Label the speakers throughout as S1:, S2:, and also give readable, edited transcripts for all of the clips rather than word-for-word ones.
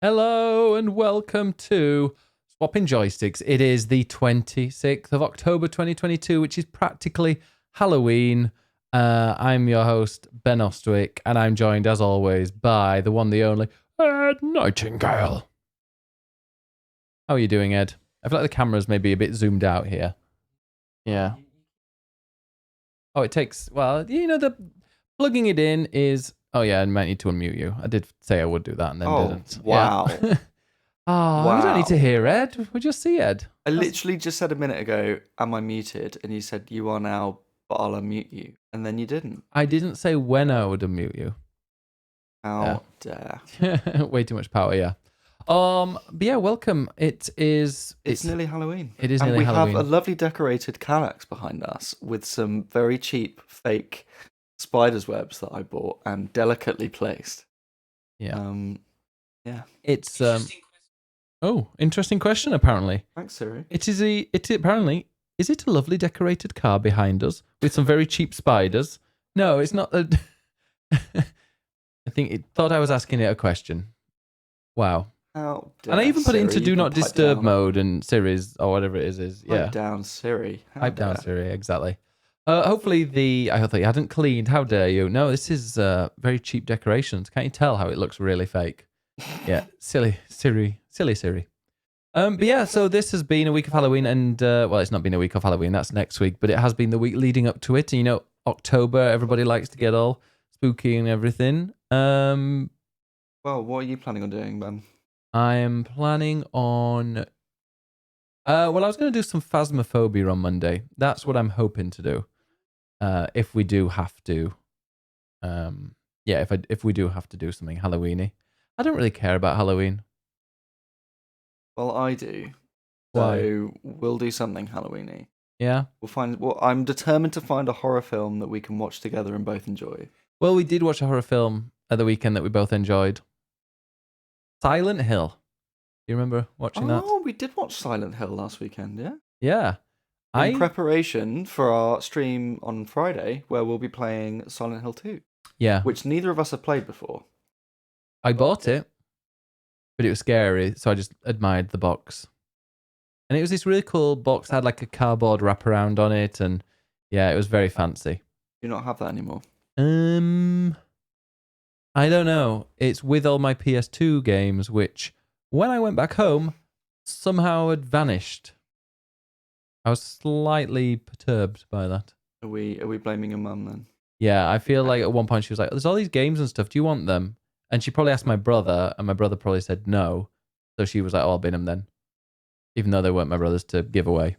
S1: Hello and welcome to Swapping Joysticks. It is the 26th of October 2022, which is practically Halloween. I'm your host, Ben Ostwick, and I'm joined as always by the one, the only, Ed Nightingale. How are you doing, Ed? I feel like the camera's maybe a bit zoomed out here. Yeah. Oh, it takes, the plugging it in is, oh yeah, I might need to unmute you. I did say I would do that and then didn't.
S2: Wow.
S1: Yeah. Oh, you don't need to hear Ed. We just see Ed.
S2: I literally just said a minute ago, am I muted? And you said, you are now, but I'll unmute you. And then you didn't.
S1: I didn't say when I would unmute you.
S2: How dare.
S1: Way too much power, yeah. But yeah, welcome. It's
S2: nearly Halloween.
S1: It is
S2: and
S1: nearly Halloween.
S2: We have a lovely decorated Kallax behind us with some very cheap fake spider's webs that I bought and delicately placed.
S1: Yeah.
S2: Yeah.
S1: It's interesting question, apparently.
S2: Thanks, Siri.
S1: Apparently, is it a lovely decorated car behind us with some very cheap spiders? No, it's not. I think it thought I was asking it a question. Wow.
S2: How dare,
S1: and I even put it into
S2: Siri,
S1: do not disturb mode and Siri's or whatever it is. Yeah.
S2: Pipe down, Siri.
S1: Pipe down, Siri. Exactly. Hopefully I thought you hadn't cleaned. How dare you? No, this is very cheap decorations. Can't you tell how it looks really fake? Yeah, silly Siri. But yeah, so this has been a week of Halloween, and it's not been a week of Halloween. That's next week, but it has been the week leading up to it. And, October, everybody likes to get all spooky and everything.
S2: Well, what are you planning on doing, Ben?
S1: I am planning on. I was going to do some Phasmophobia on Monday. That's what I'm hoping to do. If we do have to, if we do have to do something Halloweeny, I don't really care about Halloween.
S2: Well, I do.
S1: Why?
S2: So we'll do something Halloweeny.
S1: Yeah.
S2: I'm determined to find a horror film that we can watch together and both enjoy.
S1: Well, we did watch a horror film at the weekend that we both enjoyed. Silent Hill. Do you remember watching that?
S2: Oh, we did watch Silent Hill last weekend, yeah?
S1: Yeah.
S2: In preparation for our stream on Friday, where we'll be playing Silent Hill 2.
S1: Yeah.
S2: Which neither of us have played before.
S1: I bought it, but it was scary, so I just admired the box. And it was this really cool box, had like a cardboard wraparound on it, and yeah, it was very fancy.
S2: Do you not have that anymore?
S1: I don't know. It's with all my PS2 games, which, when I went back home, somehow had vanished. I was slightly perturbed by that.
S2: Are we blaming your mum then?
S1: Yeah, I feel like at one point she was like, there's all these games and stuff, do you want them? And she probably asked my brother, and my brother probably said no. So she was like, oh, I'll bin them then. Even though they weren't my brothers to give away.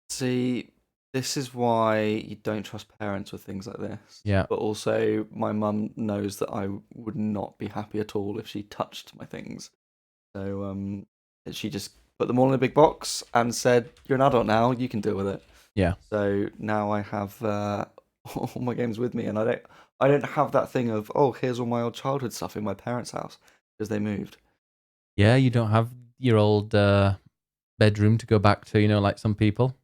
S2: See, this is why you don't trust parents with things like this.
S1: Yeah.
S2: But also, my mum knows that I would not be happy at all if she touched my things. So she just put them all in a big box and said, you're an adult now, you can deal with it.
S1: Yeah.
S2: So now I have all my games with me, and I don't have that thing of, oh, here's all my old childhood stuff in my parents' house because they moved.
S1: Yeah, you don't have your old bedroom to go back to, like some people.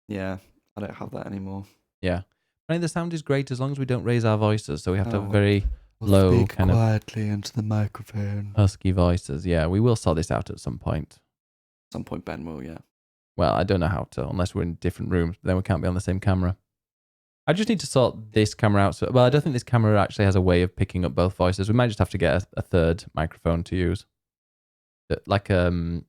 S2: Yeah, I don't have that anymore.
S1: Yeah. I mean, the sound is great as long as we don't raise our voices, so we have to have very low,
S2: speak
S1: kind
S2: quietly into the microphone.
S1: Husky voices. Yeah, we will sort this out at some point.
S2: At some point, Ben will, yeah.
S1: Well, I don't know how to, unless we're in different rooms, but then we can't be on the same camera. I just need to sort this camera out. I don't think this camera actually has a way of picking up both voices. We might just have to get a third microphone to use. Like, what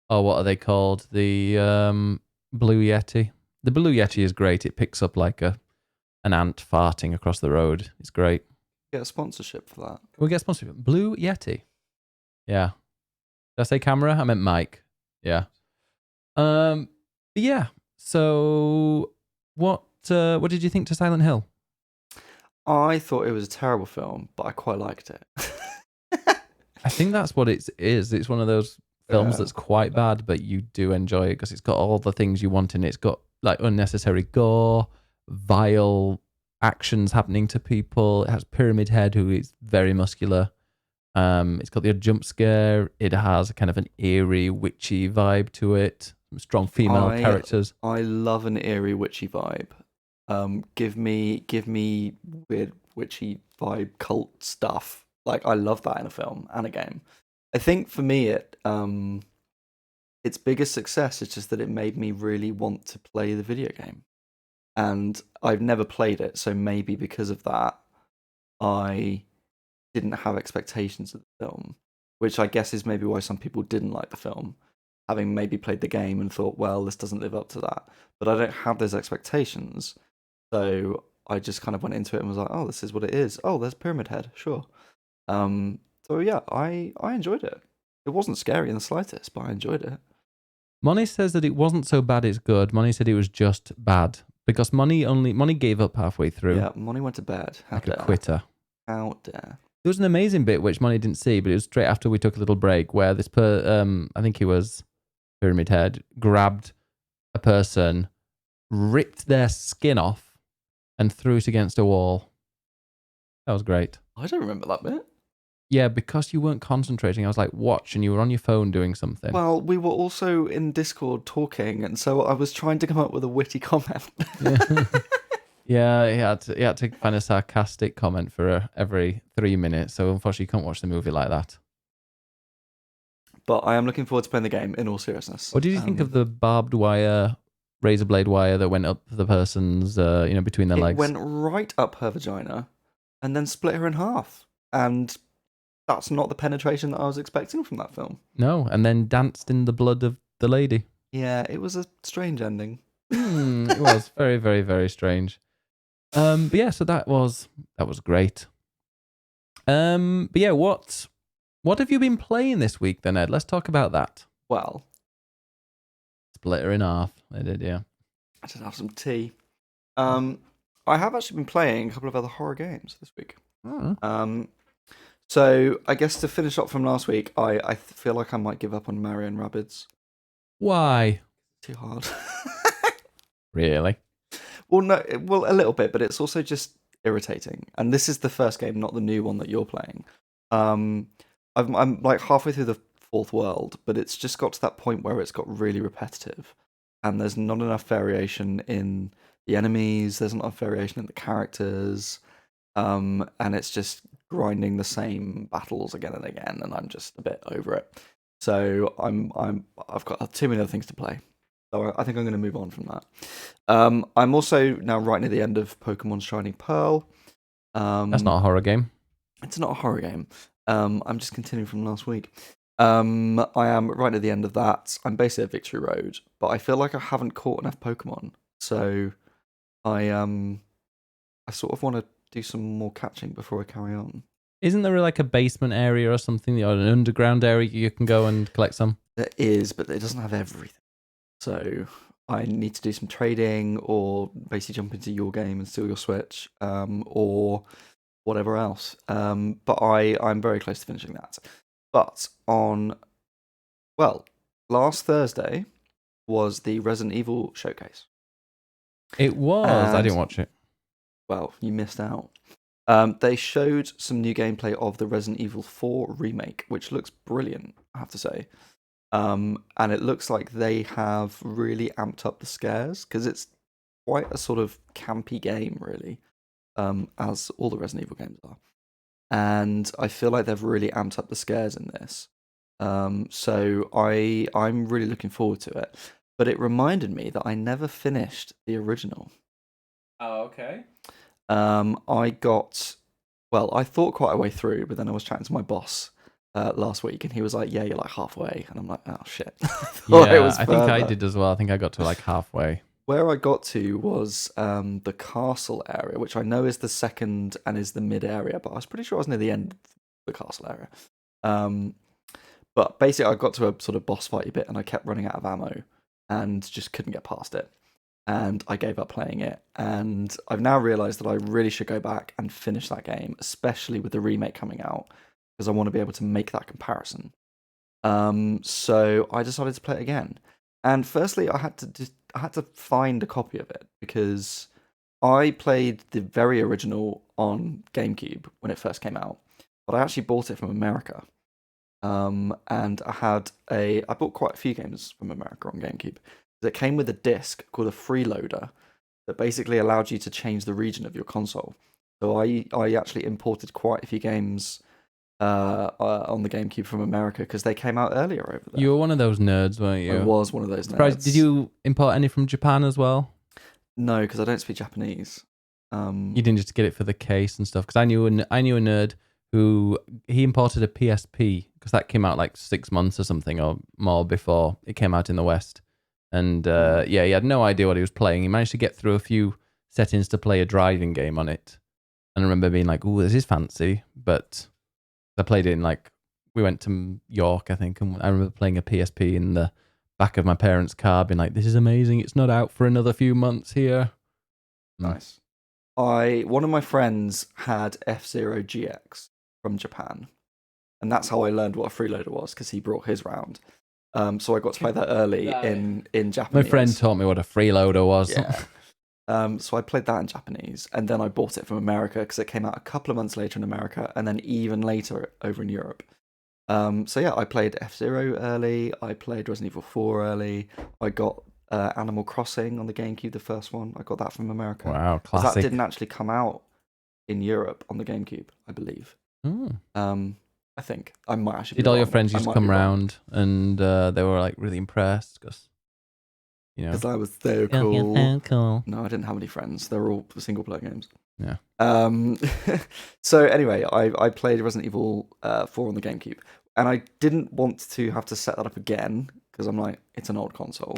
S1: are they called? The Blue Yeti. The Blue Yeti is great. It picks up like an ant farting across the road. It's great.
S2: Get a sponsorship for that.
S1: Can we get a sponsorship? Blue Yeti. Yeah. Did I say camera? I meant mic. Yeah. Yeah. So, what did you think to Silent Hill?
S2: I thought it was a terrible film, but I quite liked it.
S1: I think that's what it is. It's one of those films that's quite bad, but you do enjoy it because it's got all the things you want in it. It's got like unnecessary gore, vile actions happening to people. It has Pyramid Head, who is very muscular. It's got the odd jump scare. It has a kind of an eerie, witchy vibe to it. Some strong female characters.
S2: I love an eerie, witchy vibe. Give me weird, witchy vibe, cult stuff. Like, I love that in a film and a game. I think for me, its biggest success is just that it made me really want to play the video game. And I've never played it, so maybe because of that, I didn't have expectations of the film, which I guess is maybe why some people didn't like the film, having maybe played the game and thought, well, this doesn't live up to that. But I don't have those expectations, so I just kind of went into it and was like, oh, this is what it is. Oh, there's Pyramid Head, sure. So yeah, I enjoyed it. It wasn't scary in the slightest, but I enjoyed it.
S1: Money says that it wasn't so bad it's good. Money said it was just bad. Because Money gave up halfway through.
S2: Yeah, Money went to bed. How
S1: like
S2: dare.
S1: a quitter.
S2: How dare.
S1: There was an amazing bit which Money didn't see, but it was straight after we took a little break where this I think he was Pyramid Head, grabbed a person, ripped their skin off, and threw it against a wall. That was great.
S2: I don't remember that bit.
S1: Yeah, because you weren't concentrating. I was like, watch, and you were on your phone doing something.
S2: Well, we were also in Discord talking, and so I was trying to come up with a witty comment.
S1: Yeah. Yeah, he had to find a sarcastic comment for every 3 minutes. So unfortunately, you can't watch the movie like that.
S2: But I am looking forward to playing the game. In all seriousness,
S1: What did you think of the barbed wire, razor blade wire that went up the person's, between their legs?
S2: It went right up her vagina, and then split her in half, and that's not the penetration that I was expecting from that film.
S1: No, and then danced in the blood of the lady.
S2: Yeah, it was a strange ending.
S1: It was very, very, very strange. But yeah, so that was great. But yeah, what have you been playing this week then, Ed? Let's talk about that.
S2: Well,
S1: split her in half. I did, yeah.
S2: I just have some tea. I have actually been playing a couple of other horror games this week.
S1: Oh.
S2: So I guess to finish up from last week, I feel like I might give up on Mario and Rabbids.
S1: Why?
S2: Too hard.
S1: Really?
S2: Well, no, well, a little bit, but it's also just irritating. And this is the first game, not the new one that you're playing. I'm like halfway through the fourth world, but it's just got to that point where it's got really repetitive, and there's not enough variation in the enemies. There's not enough variation in the characters, and it's just grinding the same battles again and again, and I'm just a bit over it. So I've got too many other things to play. So I think I'm going to move on from that. I'm also now right near the end of Pokemon Shining Pearl.
S1: That's not a horror game.
S2: It's not a horror game. I'm just continuing from last week. I am right near the end of that. I'm basically at Victory Road, but I feel like I haven't caught enough Pokemon. So I sort of want to do some more catching before I carry on.
S1: Isn't there like a basement area or something, or an underground area you can go and collect some?
S2: There is, but it doesn't have everything. So I need to do some trading, or basically jump into your game and steal your Switch, or whatever else. But I'm very close to finishing that. But last Thursday was the Resident Evil showcase.
S1: It was. I didn't watch it.
S2: Well, you missed out. They showed some new gameplay of the Resident Evil 4 remake, which looks brilliant, I have to say. And it looks like they have really amped up the scares, because it's quite a sort of campy game, really, as all the Resident Evil games are. And I feel like they've really amped up the scares in this. So I'm really looking forward to it. But it reminded me that I never finished the original.
S1: Oh, okay.
S2: I thought quite a way through, but then I was chatting to my boss last week, and he was like, "Yeah, you're like halfway," and I'm like, "Oh shit."
S1: I think I did as well. I think I got to like halfway.
S2: Where I got to was the castle area, which I know is the second and is the mid area, but I was pretty sure I was near the end of the castle area. But basically, I got to a sort of boss fighty bit, and I kept running out of ammo, and just couldn't get past it. And I gave up playing it. And I've now realised that I really should go back and finish that game, especially with the remake coming out, because I want to be able to make that comparison. So I decided to play it again. And firstly, I had to find a copy of it, because I played the very original on GameCube when it first came out, but I actually bought it from America. And I bought quite a few games from America on GameCube. It came with a disc called a freeloader that basically allowed you to change the region of your console. So I actually imported quite a few games on the GameCube from America because they came out earlier over there.
S1: You were one of those nerds, weren't you?
S2: I was one of those
S1: Surprised.
S2: nerds.
S1: Did you import any from Japan as well?
S2: No, because I don't speak Japanese.
S1: You didn't just get it for the case and stuff? Because I knew a nerd who he imported a PSP because that came out like 6 months or something or more before it came out in the West. And he had no idea what he was playing. He managed to get through a few settings to play a driving game on it. And I remember being like, "Ooh, this is fancy." But I played it in we went to York, I think, and I remember playing a PSP in the back of my parents' car, being like, "This is amazing. It's not out for another few months here."
S2: Nice. One of my friends had F-Zero GX from Japan, and that's how I learned what a freeloader was because he brought his round. So I got to play that early in Japanese.
S1: My friend taught me what a freeloader was.
S2: Yeah. So I played that in Japanese, and then I bought it from America because it came out a couple of months later in America, and then even later over in Europe. So yeah, I played F-Zero early. I played Resident Evil 4 early. I got Animal Crossing on the GameCube, the first one. I got that from America.
S1: Wow, classic.
S2: That didn't actually come out in Europe on the GameCube, I believe. I think I might actually.
S1: Did all your friends used to come round and they were like really impressed because
S2: I was so cool. Cool. No, I didn't have any friends. They were all single player games.
S1: Yeah.
S2: So anyway, I played Resident Evil 4 on the GameCube, and I didn't want to have to set that up again because I'm like, it's an old console.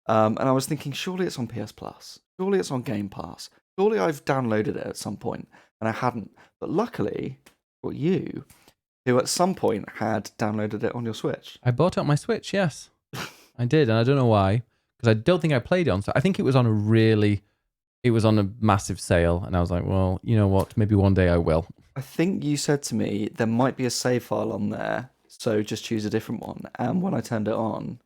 S2: And I was thinking, surely it's on PS Plus. Surely it's on Game Pass. Surely I've downloaded it at some point, and I hadn't. But luckily, for you, who at some point had downloaded it on your Switch.
S1: I bought it on my Switch, yes. I did, and I don't know why, because I don't think I played it on. I think it was on a massive sale, and I was like, well, you know what? Maybe one day I will.
S2: I think you said to me there might be a save file on there, so just choose a different one. And when I turned it on,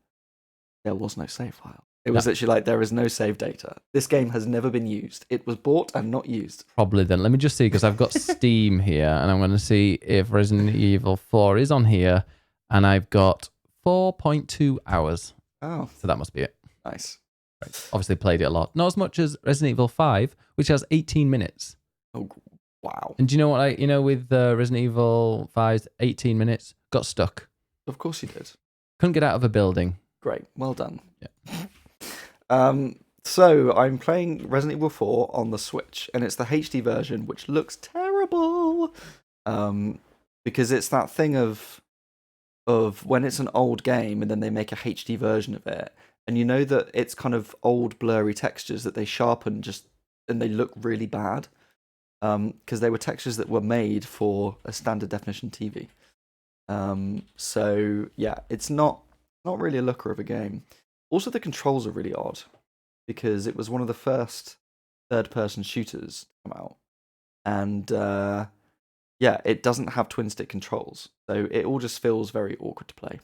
S2: there was no save file. It was literally like, there is no save data. This game has never been used. It was bought and not used.
S1: Probably then. Let me just see, because I've got Steam here, and I'm going to see if Resident Evil 4 is on here, and I've got 4.2 hours.
S2: Oh.
S1: So that must be it.
S2: Nice.
S1: Right. Obviously played it a lot. Not as much as Resident Evil 5, which has 18 minutes.
S2: Oh, wow.
S1: And do you know what with Resident Evil 5's 18 minutes, got stuck.
S2: Of course you did.
S1: Couldn't get out of a building.
S2: Great. Well done.
S1: Yeah.
S2: So I'm playing Resident Evil 4 on the Switch, and it's the HD version, which looks terrible. Because it's that thing of when it's an old game and then they make a HD version of it, and you know that it's kind of old blurry textures that they sharpen and they look really bad. Because they were textures that were made for a standard definition TV. So yeah, it's not really a looker of a game. Also, the controls are really odd because it was one of the first third-person shooters to come out, and it doesn't have twin-stick controls, so it all just feels very awkward to play.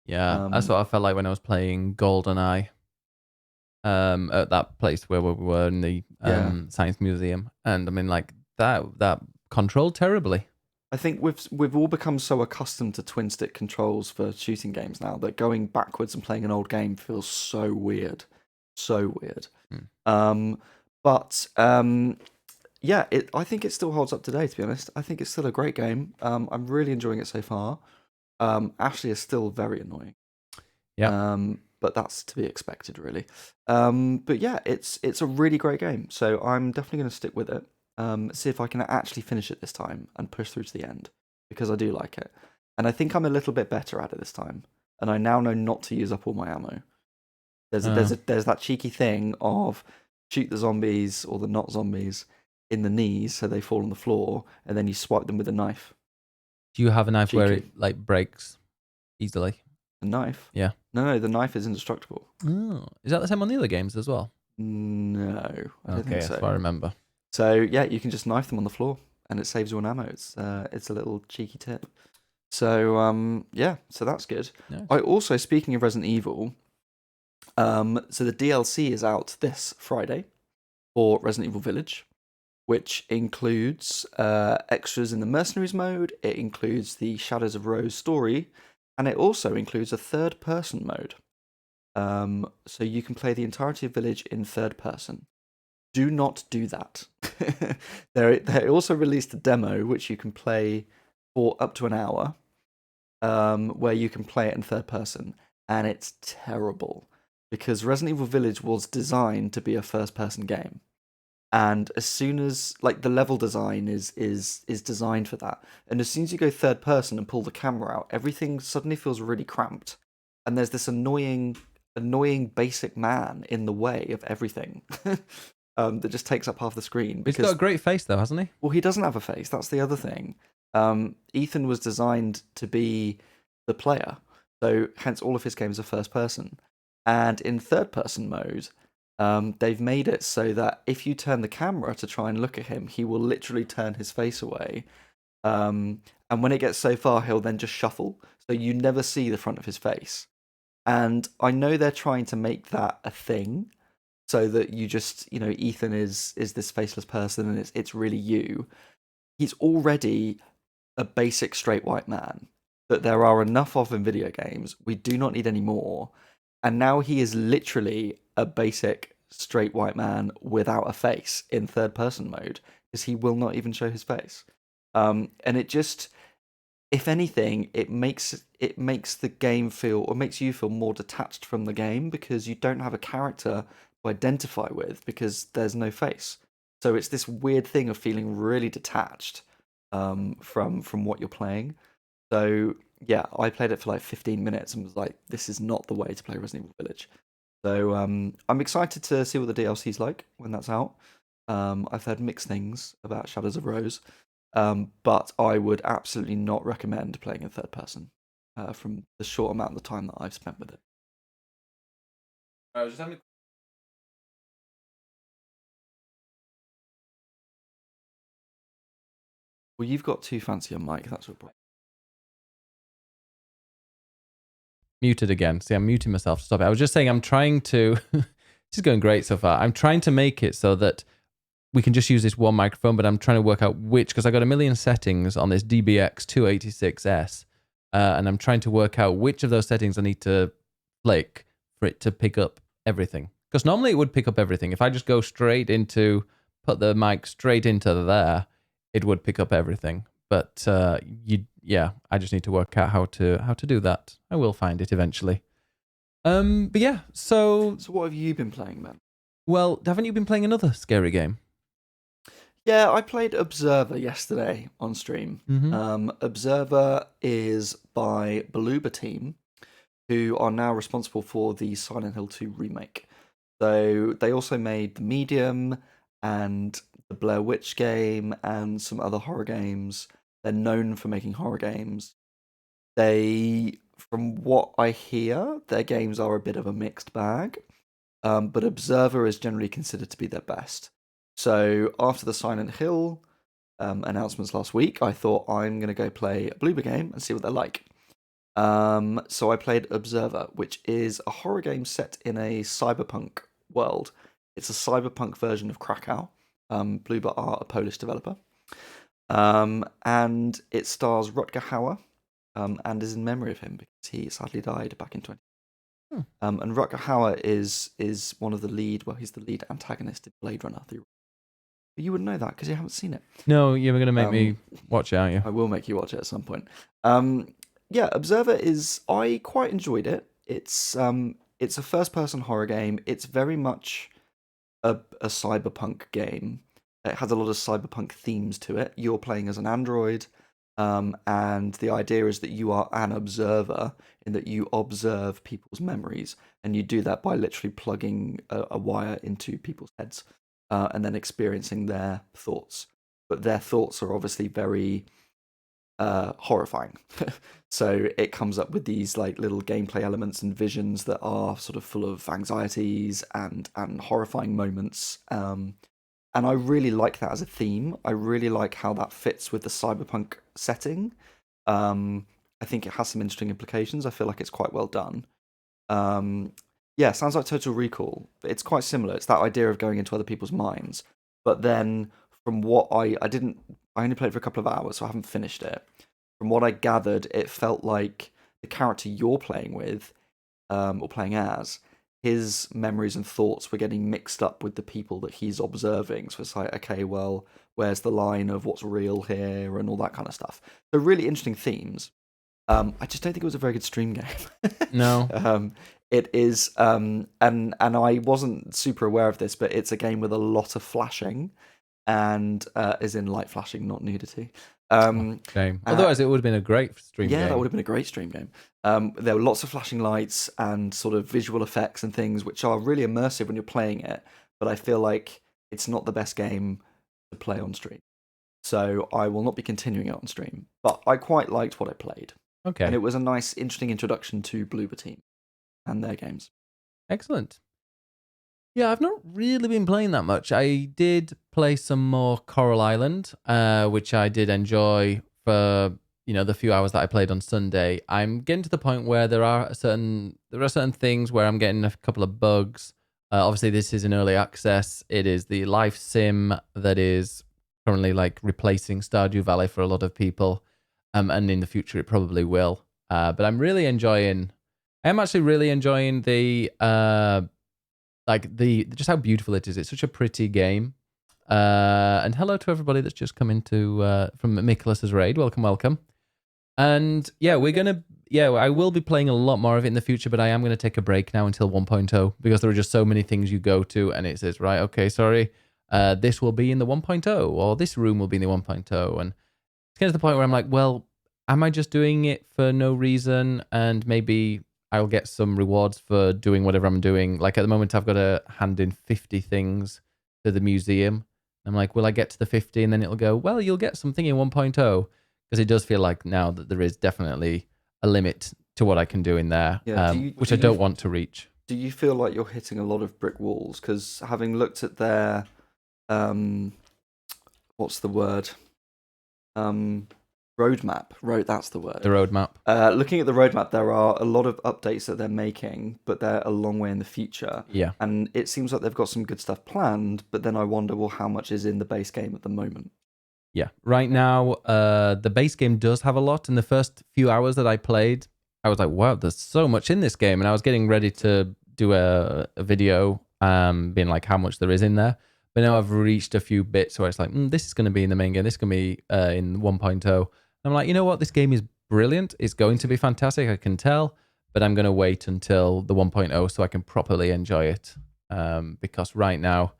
S1: Yeah, that's what I felt like when I was playing GoldenEye. At that place where we were in the science museum, and I mean, like that controlled terribly.
S2: I think we've all become so accustomed to twin stick controls for shooting games now that going backwards and playing an old game feels so weird. I think it still holds up today, to be honest. I think it's still a great game. I'm really enjoying it so far. Ashley is still very annoying.
S1: Yeah.
S2: But that's to be expected, really. But yeah, it's a really great game. So I'm definitely going to stick with it. See if I can actually finish it this time and push through to the end, because I do like it. And I think I'm a little bit better at it this time. And I now know not to use up all my ammo. There's that cheeky thing of shoot the zombies or the not zombies in the knees so they fall on the floor, and then you swipe them with a knife.
S1: Do you have a knife where it like breaks easily?
S2: A knife?
S1: Yeah.
S2: No, the knife is indestructible.
S1: Oh, is that the same on the other games as well?
S2: No, I don't think so.
S1: That's what I remember.
S2: So yeah, you can just knife them on the floor, and it saves you on ammo. It's a little cheeky tip. So so that's good. Nice. I also, speaking of Resident Evil, so the DLC is out this Friday for Resident Evil Village, which includes extras in the Mercenaries mode. It includes the Shadows of Rose story, and it also includes a third-person mode. So you can play the entirety of Village in third person. Do not do that. They also released a demo which you can play for up to an hour, where you can play it in third person, and it's terrible because Resident Evil Village was designed to be a first person game. And as soon as like the level design is designed for that, and as soon as you go third person and pull the camera out, everything suddenly feels really cramped, and there's this annoying basic man in the way of everything. That just takes up half the screen.
S1: He's got a great face though, hasn't he?
S2: Well, he doesn't have a face. That's the other thing. Ethan was designed to be the player, so hence all of his games are first person. And in third person mode, they've made it so that if you turn the camera to try and look at him, he will literally turn his face away. And when it gets so far, he'll then just shuffle, so you never see the front of his face. And I know they're trying to make that a thing, so that you just, Ethan is this faceless person, and it's really you. He's already a basic straight white man that there are enough of in video games. We do not need any more. And now he is literally a basic straight white man without a face in third person mode, because he will not even show his face. And it just, if anything, it makes the game feel, or makes you feel more detached from the game, because you don't have a character to identify with because there's no face. So it's this weird thing of feeling really detached from what you're playing. So yeah, I played it for like 15 minutes and was like, this is not the way to play Resident Evil Village. So I'm excited to see what the DLC's like when that's out. I've heard mixed things about Shadows of Rose, but I would absolutely not recommend playing in third person from the short amount of time that I've spent with it.
S1: I was just having.
S2: Well, you've got too fancy a mic, that's what.
S1: Muted again. See, I'm muting myself to stop it. I was just saying I'm trying to. This is going great so far. I'm trying to make it so that we can just use this one microphone, but I'm trying to work out which, because I got a million settings on this DBX 286S, and I'm trying to work out which of those settings I need to flick for it to pick up everything. Because normally it would pick up everything. If I just go straight into, put the mic straight into there, it would pick up everything. But I just need to work out how to do that. I will find it eventually. But yeah, so
S2: what have you been playing, man?
S1: Well, haven't you been playing another scary game?
S2: Yeah, I played Observer yesterday on stream.
S1: Mm-hmm.
S2: Observer is by Beluba Team, who are now responsible for the Silent Hill 2 remake. So they also made The Medium and the Blair Witch game and some other horror games. They're known for making horror games. From what I hear, their games are a bit of a mixed bag, but Observer is generally considered to be their best. So after the Silent Hill announcements last week, I thought I'm going to go play a Beluba game and see what they're like. So I played Observer, which is a horror game set in a cyberpunk world. It's a cyberpunk version of Krakow. Beluba are a Polish developer. And it stars Rutger Hauer, and is in memory of him because he sadly died back in 20. And Rutger Hauer is one of the lead. Well, he's the lead antagonist in Blade Runner. You wouldn't know that because you haven't seen it.
S1: No, you're going to make me watch it, aren't you?
S2: I will make you watch it at some point. Yeah, Observer I quite enjoyed it. It's a first-person horror game. It's very much a cyberpunk game. It has a lot of cyberpunk themes to it. You're playing as an android, and the idea is that you are an observer, in that you observe people's memories, and you do that by literally plugging a wire into people's heads, and then experiencing their thoughts. But their thoughts are obviously very horrifying. So it comes up with these like little gameplay elements and visions that are sort of full of anxieties and horrifying moments. And I really like that as a theme. I really like how that fits with the cyberpunk setting. I think it has some interesting implications. I feel like it's quite well done. Yeah, sounds like Total Recall, but it's quite similar. It's that idea of going into other people's minds. But then from what I only played for a couple of hours, so I haven't finished it. From what I gathered, it felt like the character you're playing with, or playing as, his memories and thoughts were getting mixed up with the people that he's observing. So it's like, okay, well, where's the line of what's real here and all that kind of stuff. So really interesting themes. I just don't think it was a very good stream game.
S1: No.
S2: It is, and I wasn't super aware of this, but it's a game with a lot of flashing, and as in light flashing, not nudity.
S1: Shame. Otherwise, it would have been a great stream game.
S2: Yeah, that would have been a great stream game. There were lots of flashing lights and sort of visual effects and things, which are really immersive when you're playing it. But I feel like it's not the best game to play on stream, so I will not be continuing it on stream. But I quite liked what I played.
S1: Okay.
S2: And it was a nice, interesting introduction to Bloober Team and their games.
S1: Excellent. Yeah, I've not really been playing that much. I did play some more Coral Island, which I did enjoy for the few hours that I played on Sunday. I'm getting to the point where there are certain things where I'm getting a couple of bugs. Obviously, this is in early access. It is the life sim that is currently like replacing Stardew Valley for a lot of people. And in the future, it probably will. But I'm really enjoying. I am actually really enjoying the just how beautiful it is. It's such a pretty game. And hello to everybody that's just come into from Nicholas's raid. Welcome. And yeah, I will be playing a lot more of it in the future, but I am going to take a break now until 1.0 because there are just so many things you go to, and it says, right, okay, sorry, this will be in the 1.0, or this room will be in the 1.0, and it's getting to the point where I'm like, well, am I just doing it for no reason? And maybe I'll get some rewards for doing whatever I'm doing. Like at the moment, I've got to hand in 50 things to the museum. I'm like, will I get to the 50? And then it'll go, well, you'll get something in 1.0. Because it does feel like now that there is definitely a limit to what I can do in there, which I don't want to reach. Do
S2: you feel like you're hitting a lot of brick walls? Because having looked at their, what's the word? Roadmap. That's the word.
S1: The roadmap.
S2: Looking at the roadmap, there are a lot of updates that they're making, but they're a long way in the future.
S1: Yeah.
S2: And it seems like they've got some good stuff planned, but then I wonder, well, how much is in the base game at the moment?
S1: Yeah. Right now, the base game does have a lot. In the first few hours that I played, I was like, wow, there's so much in this game. And I was getting ready to do a video being like how much there is in there. But now I've reached a few bits where it's like, this is going to be in the main game. This is going to be in 1.0. I'm like, you know what? This game is brilliant. It's going to be fantastic. I can tell. But I'm going to wait until the 1.0 so I can properly enjoy it. Because right now,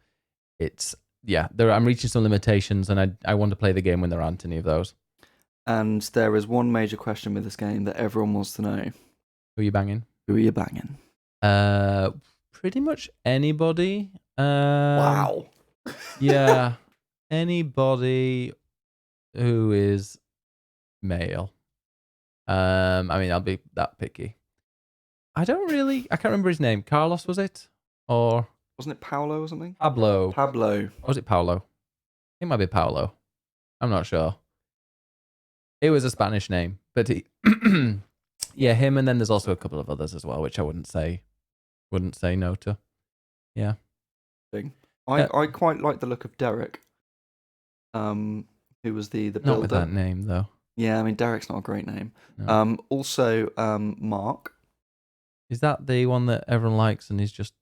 S1: I'm reaching some limitations, and I want to play the game when there aren't any of those. And
S2: there is one major question with this game that everyone wants to know.
S1: Who are you banging? Pretty much anybody.
S2: Wow.
S1: Yeah. Anybody who is male. I mean, I'll be that picky. I can't remember his name. Carlos, was it? Or
S2: wasn't it Paolo or something?
S1: Pablo.
S2: Or
S1: was it Paolo? It might be Paolo. I'm not sure. It was a Spanish name, but yeah, him, and then there's also a couple of others as well, which I wouldn't say no to. Yeah.
S2: I quite like the look of Derek. Who was the builder?
S1: Not with that name though.
S2: Yeah, I mean Derek's not a great name.
S1: No.
S2: Also, Mark.
S1: Is that the one that everyone likes and he's just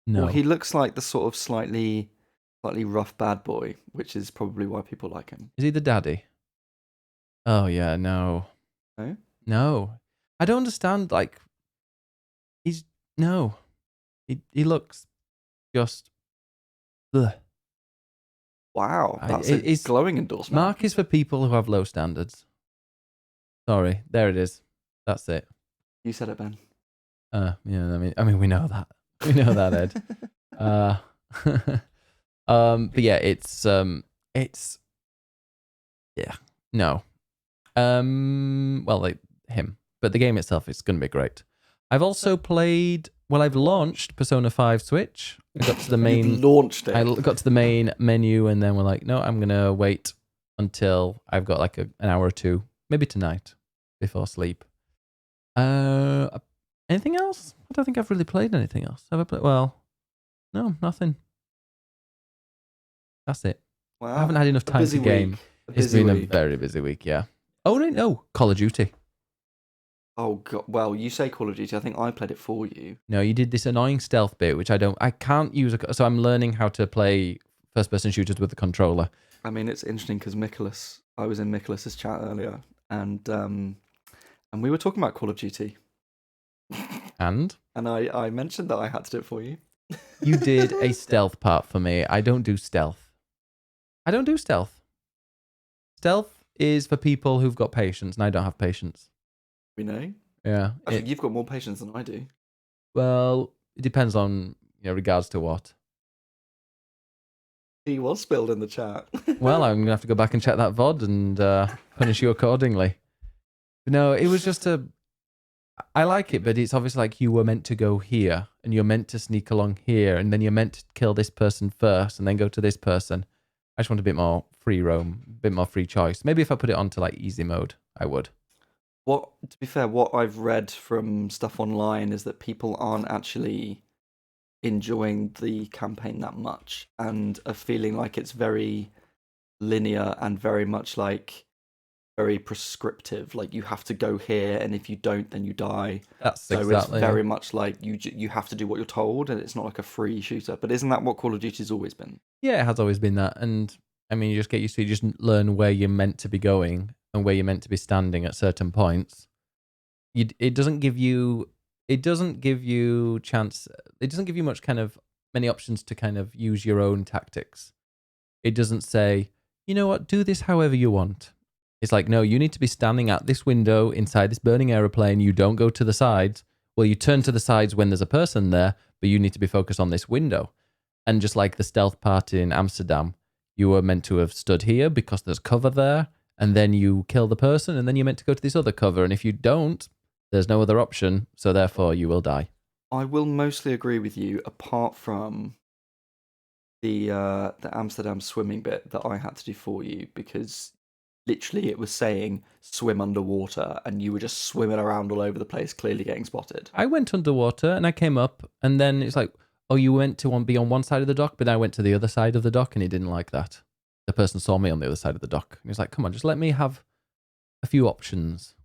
S1: no?
S2: Well, he looks like the sort of slightly rough bad boy, which is probably why people like him.
S1: Is he the daddy? Oh yeah, no. No. I don't understand. Like, he looks just. Ugh.
S2: Wow, that's a glowing endorsement.
S1: Mark is for people who have low standards. Sorry, there it is. That's it.
S2: You said it, Ben.
S1: Yeah, I mean, we know that. We know that, Ed. But yeah, it's yeah, no. Well, like him, but the game itself is going to be great. I've also played. Well, I've launched Persona 5 Switch. I got to the main.
S2: Launched it.
S1: I got to the main menu, and then we're like, no, I'm gonna wait until I've got like an hour or two, maybe tonight, before sleep. Anything else? I don't think I've really played anything else. Have I played? Well, no, nothing. That's it.
S2: Wow.
S1: I haven't had enough time to game. It's been a very busy week, yeah. Oh, no, Call of Duty.
S2: Oh god. Well, you say Call of Duty. I think I played it for you.
S1: No, you did this annoying stealth bit, which I can't use. So I'm learning how to play first-person shooters with the controller.
S2: I mean, it's interesting because I was in Nicholas's chat earlier, and we were talking about Call of Duty,
S1: And
S2: and I mentioned that I had to do it for you.
S1: you did a stealth part for me. I don't do stealth. I don't do stealth. Stealth is for people who've got patience, and I don't have patience.
S2: We know.
S1: Yeah.
S2: I think you've got more patience than I do.
S1: Well, it depends on regards to what.
S2: He was spilled in the chat.
S1: Well, I'm gonna have to go back and check that VOD and punish you accordingly. But no, it was just I like it, but it's obviously like you were meant to go here, and you're meant to sneak along here, and then you're meant to kill this person first, and then go to this person. I just want a bit more free roam, a bit more free choice. Maybe if I put it onto like easy mode, I would.
S2: To be fair, what I've read from stuff online is that people aren't actually enjoying the campaign that much and are feeling like it's very linear and very much like very prescriptive. Like you have to go here, and if you don't, then you die.
S1: That's
S2: So
S1: exactly
S2: it's very much like you have to do what you're told, and it's not like a free shooter. But isn't that what Call of Duty's always been?
S1: Yeah, it has always been that. And I mean, you just get used to it. You just learn where you're meant to be going and where you're meant to be standing at certain points. It doesn't give you chance. It doesn't give you much kind of many options to kind of use your own tactics. It doesn't say, you know what, do this however you want. It's like, no, you need to be standing at this window inside this burning aeroplane. You don't go to the sides. Well, you turn to the sides when there's a person there, but you need to be focused on this window. And just like the stealth part in Amsterdam, you were meant to have stood here because there's cover there, and then you kill the person, and then you're meant to go to this other cover. And if you don't, there's no other option, so therefore you will die.
S2: I will mostly agree with you, apart from the Amsterdam swimming bit that I had to do for you, because literally it was saying swim underwater, and you were just swimming around all over the place, clearly getting spotted.
S1: I went underwater and I came up, and then it's like, oh, you went to be on one side of the dock, but I went to the other side of the dock, and he didn't like that. The person saw me on the other side of the dock. He was like, come on, just let me have a few options.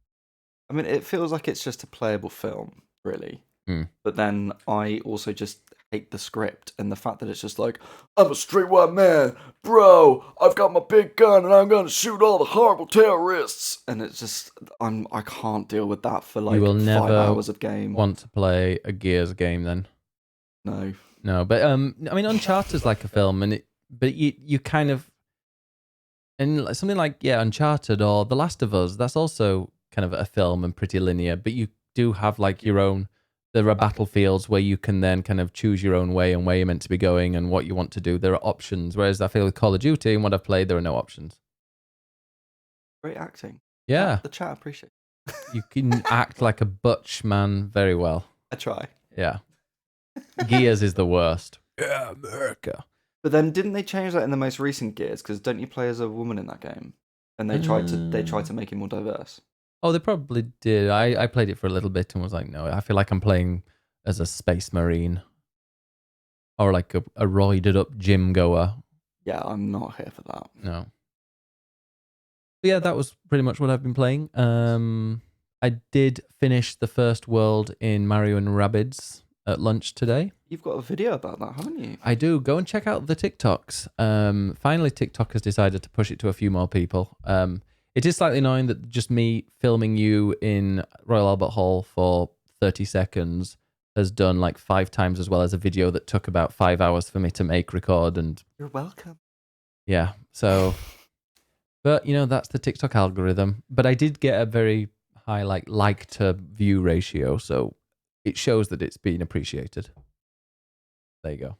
S2: I mean, it feels like it's just a playable film, really.
S1: Mm.
S2: But then I also just hate the script and the fact that it's just like, I'm a straight white man, bro. I've got my big gun and I'm gonna shoot all the horrible terrorists. And it's just, I can't deal with that for like
S1: You will
S2: 5
S1: never
S2: hours of game.
S1: Want to play a Gears game then?
S2: No,
S1: but I mean, Uncharted's like a film, but you kind of, and something like Uncharted or The Last of Us, that's also kind of a film and pretty linear, but you do have like your own. There are battlefields where you can then kind of choose your own way and where you're meant to be going and what you want to do. There are options, whereas I feel with Call of Duty and what I've played, there are no options.
S2: Great acting.
S1: Yeah,
S2: the chat appreciate it.
S1: You can act like a butch man very well.
S2: I try.
S1: Yeah. Gears is the worst. Yeah, America.
S2: But then didn't they change that in the most recent Gears? Because don't you play as a woman in that game? And they tried to make it more diverse.
S1: Oh, they probably did. I played it for a little bit and was like, no, I feel like I'm playing as a space marine or like a roided up gym goer.
S2: Yeah, I'm not here for that.
S1: No. But yeah, that was pretty much what I've been playing. I did finish the first world in Mario and Rabbids at lunch today.
S2: You've got a video about that, haven't you?
S1: I do. Go and check out the TikToks. Finally, TikTok has decided to push it to a few more people. It is slightly annoying that just me filming you in Royal Albert Hall for 30 seconds has done like 5 times as well as a video that took about 5 hours for me to make, record, and...
S2: You're welcome.
S1: Yeah, so... But, that's the TikTok algorithm. But I did get a very high like to view ratio, so it shows that it's being appreciated. There you go.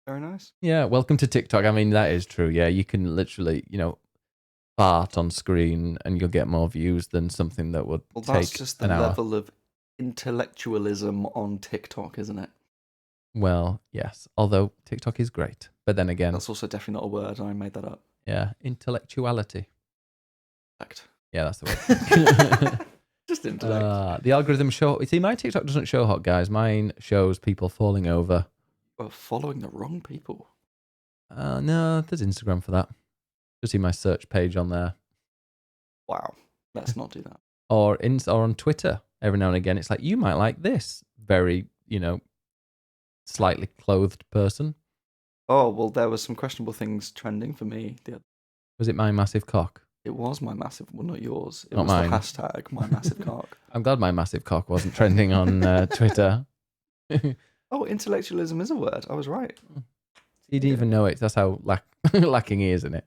S2: Very nice.
S1: Yeah, welcome to TikTok. I mean, that is true. Yeah, you can literally, fart on screen and you'll get more views than something that would take an hour.
S2: Well, that's just the level of intellectualism on TikTok, isn't it?
S1: Well, yes. Although TikTok is great. But then again...
S2: That's also definitely not a word. I made that up.
S1: Yeah, intellectuality.
S2: Fact.
S1: Yeah, that's the word.
S2: Just intellect.
S1: The algorithm see, my TikTok doesn't show hot guys. Mine shows people falling over.
S2: Well, following the wrong people.
S1: No, there's Instagram for that. Just see my search page on there.
S2: Wow. Let's not do that.
S1: or on Twitter every now and again. It's like, you might like this very, slightly clothed person.
S2: Oh, well, there was some questionable things trending for me.
S1: Was it my massive cock?
S2: It was my massive, well, not yours. It
S1: Not
S2: was
S1: mine.
S2: the hashtag my massive cock.
S1: I'm glad my massive cock wasn't trending on Twitter.
S2: Oh, intellectualism is a word. I was right.
S1: He didn't even know it. That's how lacking he is in it.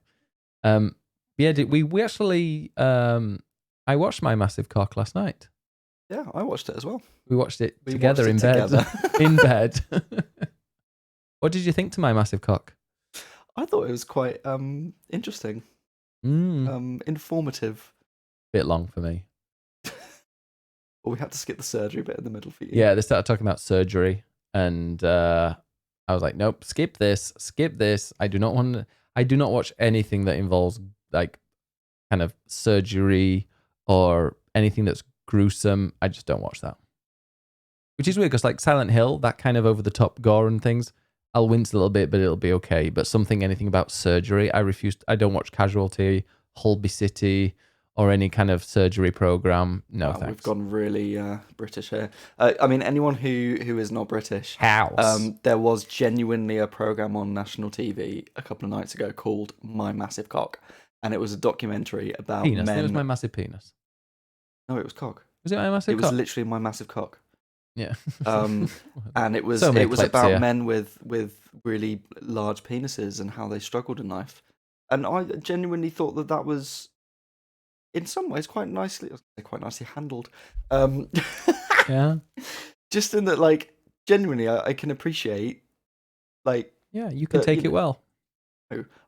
S1: We actually, I watched my massive cock last night.
S2: Yeah, I watched it as well.
S1: We watched it together in bed. In bed. What did you think to my massive cock?
S2: I thought it was quite interesting, informative.
S1: Bit long for me.
S2: Well, we had to skip the surgery bit in the middle for you.
S1: Yeah, they started talking about surgery, and I was like, nope, skip this. I do not watch anything that involves like kind of surgery or anything that's gruesome. I just don't watch that. Which is weird because like Silent Hill, that kind of over the top gore and things, I'll wince a little bit, but it'll be okay. But anything about surgery, I refuse. I don't watch Casualty, Holby City, or any kind of surgery program. No, thanks.
S2: We've gone really British here. I mean, anyone who is not British.
S1: House.
S2: There was genuinely a program on national TV a couple of nights ago called My Massive Cock, and it was a documentary about
S1: penis.
S2: men.
S1: It was my massive penis.
S2: No, it was cock.
S1: Was it my massive cock?
S2: It was literally my massive cock.
S1: Yeah.
S2: And it was about men with really large penises and how they struggled in life. And I genuinely thought that was, in some ways, quite nicely handled.
S1: Yeah.
S2: Just in that, like, genuinely, I can appreciate, like.
S1: Yeah, you can take it well.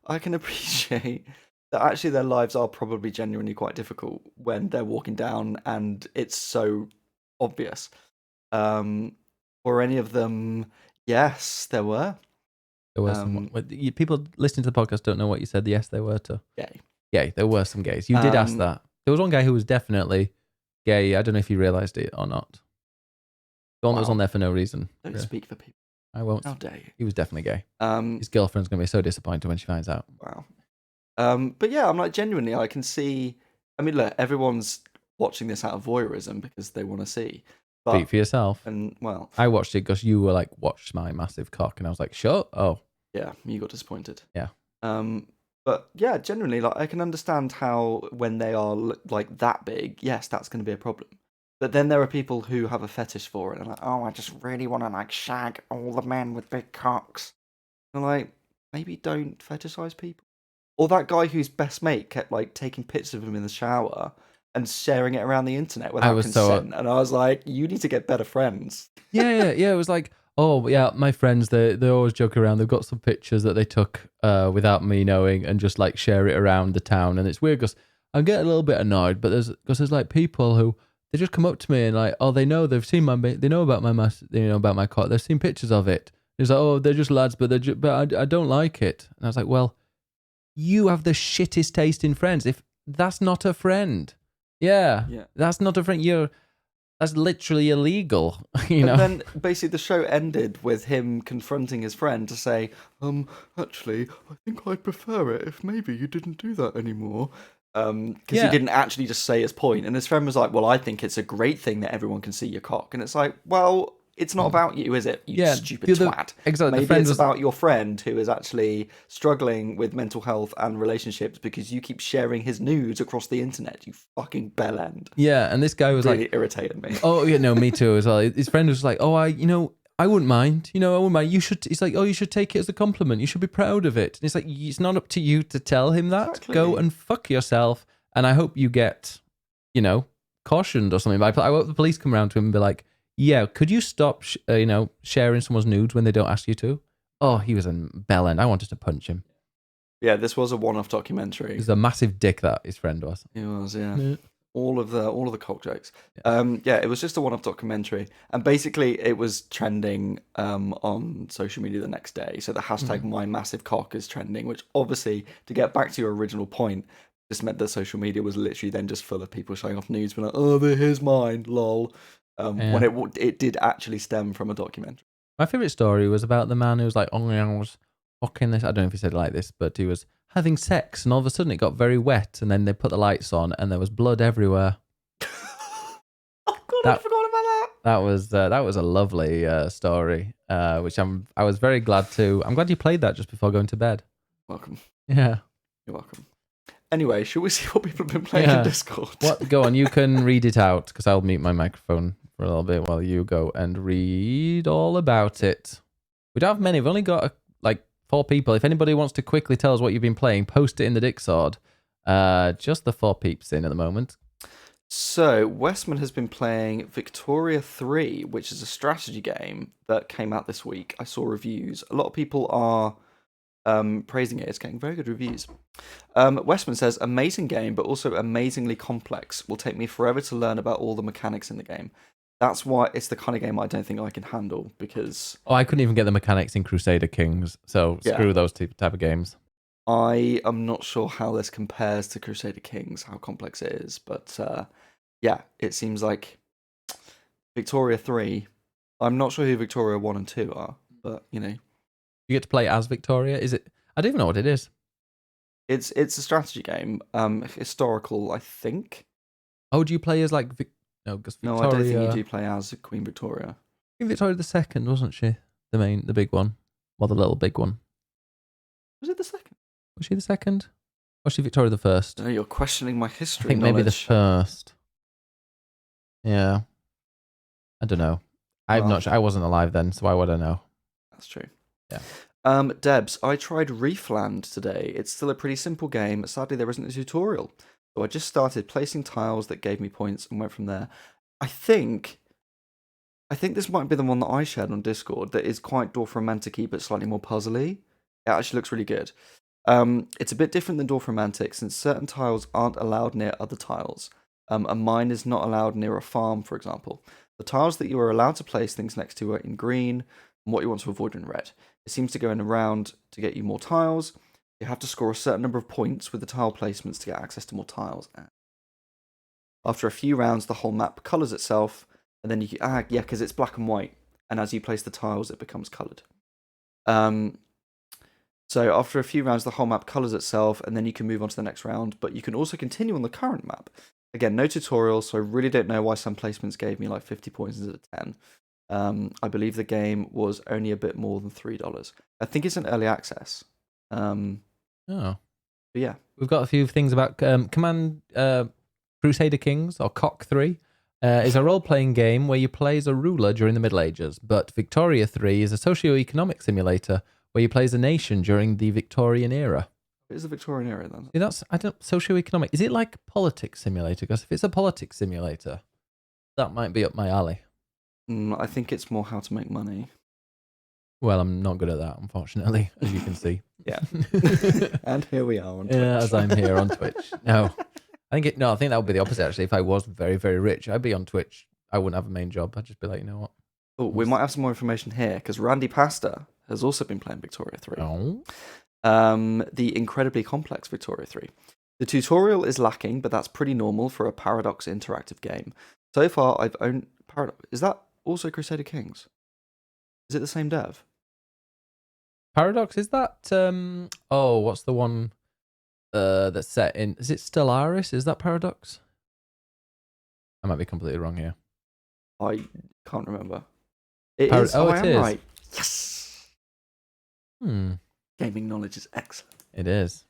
S2: I can appreciate that actually their lives are probably genuinely quite difficult when they're walking down and it's so obvious. For any of them, yes, there were.
S1: There were some. People listening to the podcast don't know what you said. Yes, there were too.
S2: Gay.
S1: Yeah, there were some gays. You did ask that. There was one guy who was definitely gay. I don't know if you realised it or not. The one that was on there for no reason.
S2: Don't speak for people.
S1: I won't.
S2: How dare you?
S1: He was definitely gay. His girlfriend's going to be so disappointed when she finds out.
S2: Wow. But yeah, I'm like, genuinely, I can see. I mean, look, everyone's watching this out of voyeurism because they want to see.
S1: Speak for yourself.
S2: And well,
S1: I watched it because you were like, watch my massive cock. And I was like, sure. Oh.
S2: Yeah, you got disappointed.
S1: Yeah.
S2: But yeah, generally, like, I can understand how when they are like that big, yes, that's going to be a problem. But then there are people who have a fetish for it and like, oh, I just really want to like shag all the men with big cocks. And like, maybe don't fetishize people. Or that guy whose best mate kept like taking pictures of him in the shower and sharing it around the internet without consent. And I was like, you need to get better friends.
S1: Yeah. It was like, oh yeah, my friends, they always joke around. They've got some pictures that they took without me knowing and just like share it around the town. And it's weird because I get a little bit annoyed, but there's like people who they just come up to me and like, oh, they know about my cock. They've seen pictures of it. It's like, oh, they're just lads, but I don't like it. And I was like, well, you have the shittest taste in friends. If that's not a friend, yeah, that's not a friend. That's literally illegal, you know.
S2: And then basically the show ended with him confronting his friend to say, actually, I think I'd prefer it if maybe you didn't do that anymore. Because he didn't actually just say his point. And his friend was like, well, I think it's a great thing that everyone can see your cock. And it's like, well, it's not about you, is it? You stupid twat.
S1: Exactly.
S2: Maybe it's about your friend who is actually struggling with mental health and relationships because you keep sharing his nudes across the internet, you fucking bellend.
S1: Yeah, and this guy was
S2: really
S1: like...
S2: irritated me.
S1: Oh, yeah, no, me too as well. His friend was like, oh, I wouldn't mind. I wouldn't mind. You should... He's like, oh, you should take it as a compliment. You should be proud of it. And it's like, it's not up to you to tell him that. Exactly. Go and fuck yourself. And I hope you get, cautioned or something. But I hope the police come around to him and be like, yeah, could you stop, sharing someone's nudes when they don't ask you to? Oh, he was a bellend. I wanted to punch him.
S2: Yeah, this was a one-off documentary.
S1: He's a massive dick, that his friend was.
S2: He was, yeah. All of the cock jokes. Yeah. It was just a one-off documentary, and basically it was trending on social media the next day. So the hashtag My Massive Cock is trending, which obviously, to get back to your original point, just meant that social media was literally then just full of people showing off nudes, being like, oh, here's mine, lol. When it did actually stem from a documentary.
S1: My favourite story was about the man who was like, oh, I was fucking this. I don't know if he said it like this, but he was having sex and all of a sudden it got very wet and then they put the lights on and there was blood everywhere.
S2: I'd forgotten about that.
S1: That was a lovely story, which I was very glad to. I'm glad you played that just before going to bed.
S2: Welcome.
S1: Yeah.
S2: You're welcome. Anyway, shall we see what people have been playing in Discord?
S1: What? Go on, you can read it out because I'll mute my microphone for a little bit while you go and read all about it. We don't have many. We've only got like 4 people. If anybody wants to quickly tell us what you've been playing, post it in the Discord. Just the 4 peeps in at the moment.
S2: So, Westman has been playing Victoria 3, which is a strategy game that came out this week. I saw reviews. A lot of people are praising it. It's getting very good reviews. Westman says, amazing game, but also amazingly complex. Will take me forever to learn about all the mechanics in the game. That's why it's the kind of game I don't think I can handle, because...
S1: Oh, I couldn't even get the mechanics in Crusader Kings, so screw those type of games.
S2: I am not sure how this compares to Crusader Kings, how complex it is, but yeah, it seems like Victoria 3, I'm not sure who Victoria 1 and 2 are, but, you know.
S1: You get to play as Victoria? Is it? I don't even know what it is.
S2: It's a strategy game, historical, I think.
S1: Oh, do you play as like... No,
S2: I don't think you do play as Queen Victoria.
S1: I think Victoria II, wasn't she? The big one. Well, the little big one.
S2: Was it the second?
S1: Was she the second? Or was she Victoria the first?
S2: No, you're questioning my history.
S1: I think maybe the first. Yeah. I don't know. I'm not sure. I wasn't alive then, so why would I know?
S2: That's true.
S1: Yeah.
S2: Debs, I tried Reefland today. It's still a pretty simple game. Sadly, there isn't a tutorial. So I just started placing tiles that gave me points and went from there. I think this might be the one that I shared on Discord that is quite Dorfromantic-y but slightly more puzzly. It actually looks really good. It's a bit different than Dorfromantic since certain tiles aren't allowed near other tiles. A mine is not allowed near a farm, for example. The tiles that you are allowed to place things next to are in green, and what you want to avoid in red. It seems to go in a round to get you more tiles. You have to score a certain number of points with the tile placements to get access to more tiles. After a few rounds, the whole map colours itself, and then because it's black and white, and as you place the tiles, it becomes coloured. So after a few rounds, the whole map colours itself, and then you can move on to the next round, but you can also continue on the current map. Again, no tutorial, so I really don't know why some placements gave me like 50 points instead of 10. I believe the game was only a bit more than $3. I think it's an early access.
S1: But
S2: yeah.
S1: We've got a few things about Crusader Kings, or Cock 3. Is a role-playing game where you play as a ruler during the Middle Ages, but Victoria 3 is a socio-economic simulator where you play as a nation during the Victorian era.
S2: It is the Victorian era, then.
S1: See, socio-economic. Is it like politics simulator? Because if it's a politics simulator, that might be up my alley.
S2: I think it's more how to make money.
S1: Well, I'm not good at that, unfortunately, as you can see.
S2: Yeah. And here we are on Twitch.
S1: Yeah, as I'm here on Twitch. No, I think that would be the opposite, actually. If I was very, very rich, I'd be on Twitch. I wouldn't have a main job. I'd just be like, you know what?
S2: Oh, we might have some more information here, because Randy Pasta has also been playing Victoria 3.
S1: Oh.
S2: The incredibly complex Victoria 3. The tutorial is lacking, but that's pretty normal for a Paradox interactive game. So far, I've owned Paradox. Is that also Crusader Kings? Is it the same dev?
S1: Paradox, is that what's the one that's set in, is it Stellaris? Is that Paradox? I might be completely wrong here.
S2: I can't remember. It is.
S1: Oh,
S2: I
S1: it
S2: am
S1: is.
S2: right. Yes. Gaming knowledge is excellent.
S1: It is.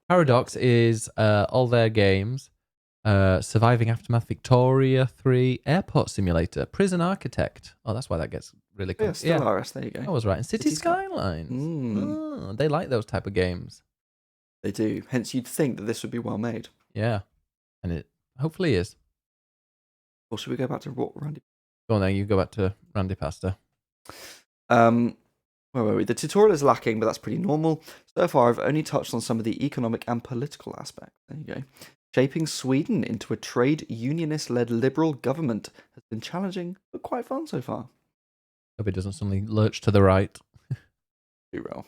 S1: Paradox is all their games. Surviving Aftermath, Victoria 3, Airport Simulator, Prison Architect. Oh, that's why that gets really cool.
S2: Yeah, Stellaris, there you go.
S1: I was right. And City Skylines. Oh, they like those type of games.
S2: They do. Hence, you'd think that this would be well made.
S1: Yeah. And it hopefully is.
S2: Or should we go back to Randy?
S1: Go on then, you go back to Randy Pasta.
S2: Where were we? The tutorial is lacking, but that's pretty normal. So far, I've only touched on some of the economic and political aspects. There you go. Shaping Sweden into a trade unionist-led liberal government has been challenging, but quite fun so far.
S1: Hope it doesn't suddenly lurch to the right.
S2: Too real.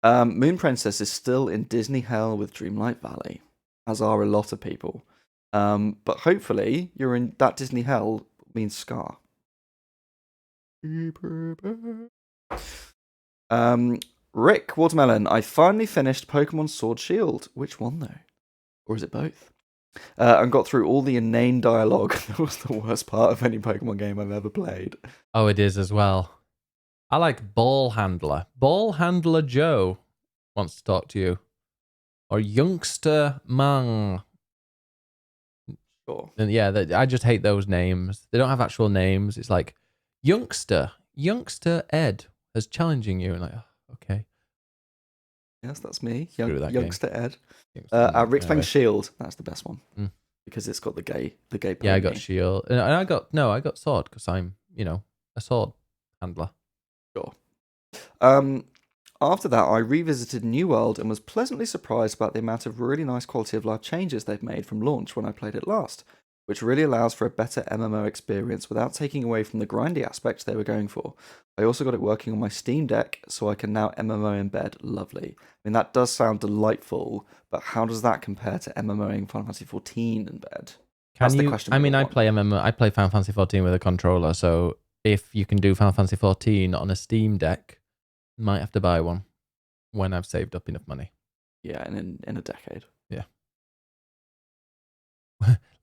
S2: Moon Princess is still in Disney hell with Dreamlight Valley, as are a lot of people. But hopefully, you're in that Disney hell means Scar. Rick Watermelon, I finally finished Pokemon Sword Shield. Which one though? Or is it both? And got through all the inane dialogue. That was the worst part of any Pokemon game I've ever played.
S1: Oh, it is as well. I like Ball Handler. Ball Handler Joe wants to talk to you. Or Youngster Mang.
S2: Sure.
S1: And yeah, I just hate those names. They don't have actual names. It's like Youngster Ed is challenging you. And like, oh, okay.
S2: Yes, that's me.
S1: Youngster
S2: Ed.
S1: Youngster,
S2: Rick Fang
S1: anyway.
S2: Shield. That's the best one.
S1: Mm.
S2: Because it's got the gay pony.
S1: Yeah, I got Shield. And I got Sword because I'm, a sword handler.
S2: Sure. After that, I revisited New World and was pleasantly surprised about the amount of really nice quality of life changes they've made from launch when I played it last, which really allows for a better MMO experience without taking away from the grindy aspects they were going for. I also got it working on my Steam Deck, so I can now MMO in bed. Lovely. I mean, that does sound delightful, but how does that compare to MMOing Final Fantasy XIV in bed? That's the question.
S1: I mean, I play MMO. I play Final Fantasy XIV with a controller, so if you can do Final Fantasy XIV on a Steam Deck, might have to buy one when I've saved up enough money.
S2: Yeah, and in a decade.
S1: Yeah.